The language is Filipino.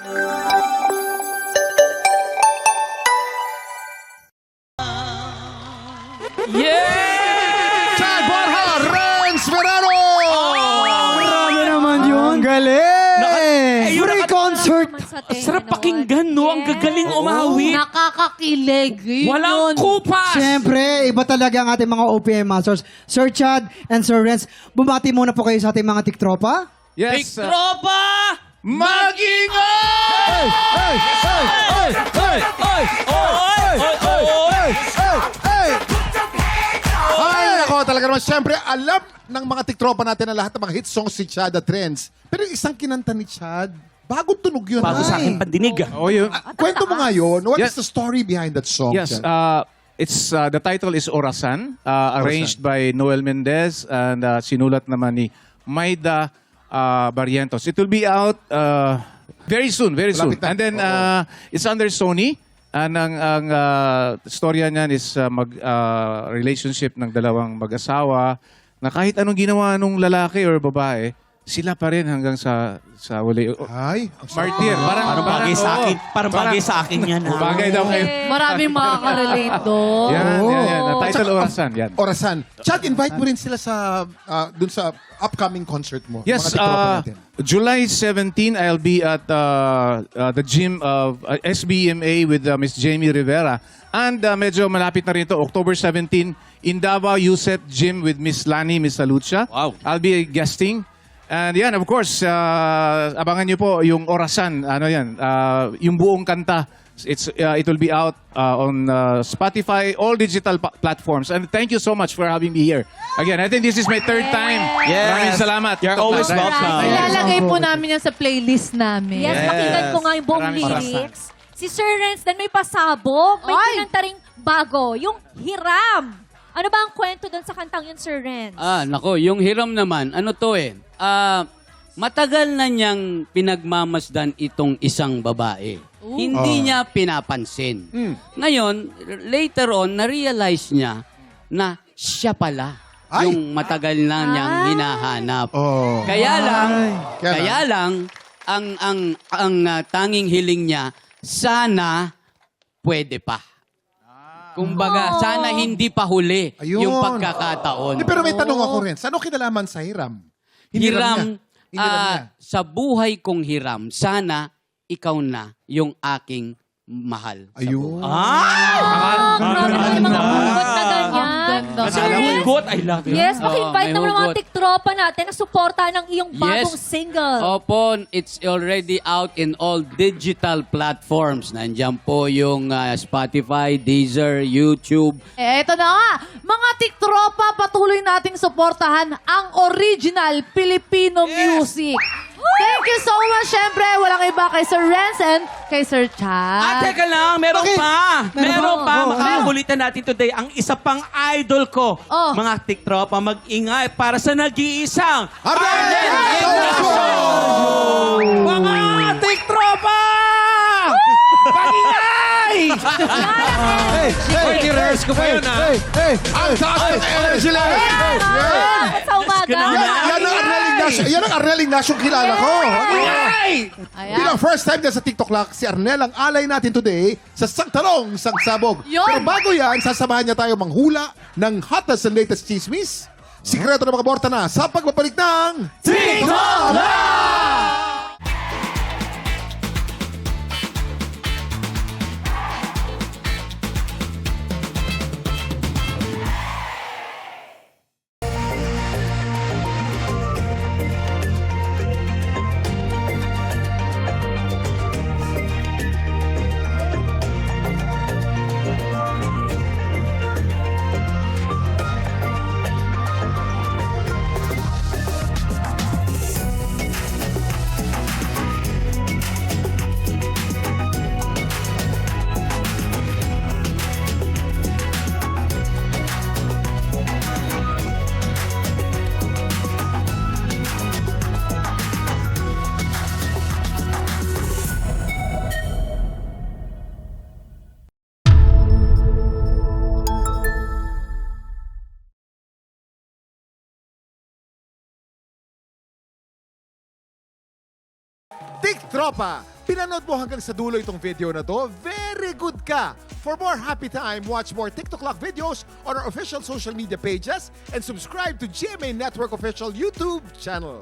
Yeah! Chad Borja, Renz Verano! Grabe naman yun. Ang galing! Free concert! Sarap pakinggan, no? Ang gagaling umawit. Nakakakilig. Yun Walang yun. kupas! Siyempre, iba talaga ang ating mga OPM Masters. Sir Chad and Sir Renz, bumati muna po kayo sa ating mga tiktropa. Yes. Tropa! Mag-ingay! Hey! Hey! Hey! Hey! Hey! Ay, nako, talaga naman. Siyempre, alam ng mga tiktropa natin na lahat ng mga hit songs si Chad at Renz. Pero yung isang kinanta ni Chad, bagong tunog yun. Bago sa akin pandinig. Oh, yun. Kwento mo nga yun. What Yes. is the story behind that song? Yes, Chad? it's the title is Orasan, arranged by Noel Mendez and sinulat naman ni Maida Barrientos. It will be out very soon, very soon. Malapit na. And then it's under Sony. And ang storya niyan is relationship ng dalawang mag-asawa na kahit anong ginawa nung lalaki or babae, sila pa rin hanggang sa uli. Ay, ang sarap. Martir, Parang bagay sa akin. Parang bagay sa akin yan. ha? Bagay daw kayo. Maraming makaka-relate doon. Yan. The title Orasan, yan. Orasan. Chad, invite mo rin sila sa dun sa upcoming concert mo. Yes, Mga tiktropa natin. July 17, I'll be at the gym of SBMA with Miss Jamie Rivera. And medyo malapit na rin ito, October 17, in Davao USET Gym with Miss Lani, Miss Salucha. Wow. I'll be guesting. And yan, of course, abangan niyo po yung Orasan, yung buong kanta. It will be out on Spotify, all digital platforms. And thank you so much for having me here. Again, I think this is my third time. Yes. Maraming salamat. You're always welcome. Ilalagay po namin yan sa playlist namin. Yes, pakinggan ko nga yung buong Maraming lyrics. Si Sir Renz, then may pasabog, may Ay! kinanta ring bago, yung Hiram. Ano ba ang kwento doon sa kantang yun, Sir Renz? Nako, yung Hiram naman, ano to matagal na niyang pinagmamasdan itong isang babae. Hindi niya pinapansin. Ngayon, later on, na-realize niya na siya pala Ay! yung matagal na niyang hinahanap. Oh. Kaya lang, ang tanging hiling niya, sana pwede pa. Kumbaga, sana hindi pa huli Ayun. yung pagkakataon. Pero may tanong ako rin. Saan kinalaman sa Hiram? Hiram, niya. sa buhay kong hiram, sana ikaw na yung aking mahal. sa Ayun. Grabe na yung mga hugot na ganyan. Kasi alam mo, good, I love you. Yes, paki-invite may naman ng mga hugot. tiktropa natin na suporta ng iyong bagong single. Opo, it's already out in all digital platforms. Nandiyan po yung Spotify, Deezer, YouTube. Eto na nga, mga tiktropa, patuloy nating suportahan ang original Filipino music. Thank you so much. Siyempre, walang iba kay Sir Renz and kay Sir Chad. Teka lang, meron Bakit? pa. Meron pa. Oh, Makakakulitan natin today ang isa pang idol ko. Oh. Mga tiktropa, mag-ingay para sa nag-iisang Arnel Ignacio! Mga tiktropa! Mag-ingay! rehearse ko pa yun, Ang taas ng energy level! At sa umaga. Yan ang Arnel Ignacio kilala ko. Ayan. Bilang first time niya sa TikTok lang, si Arnel ang alay natin today sa Sangtalong, Sangsabog. Yun! Pero bago yan, sasamahan niya tayo manghula ng hottest and latest chismis. Sikreto na mga borta na sa pagbabalik ng TikTok Tik Tropa, Pinanood mo hanggang sa dulo itong video na to, very good ka! For more happy time, watch more TikTok Clock videos on our official social media pages and subscribe to GMA Network official YouTube channel.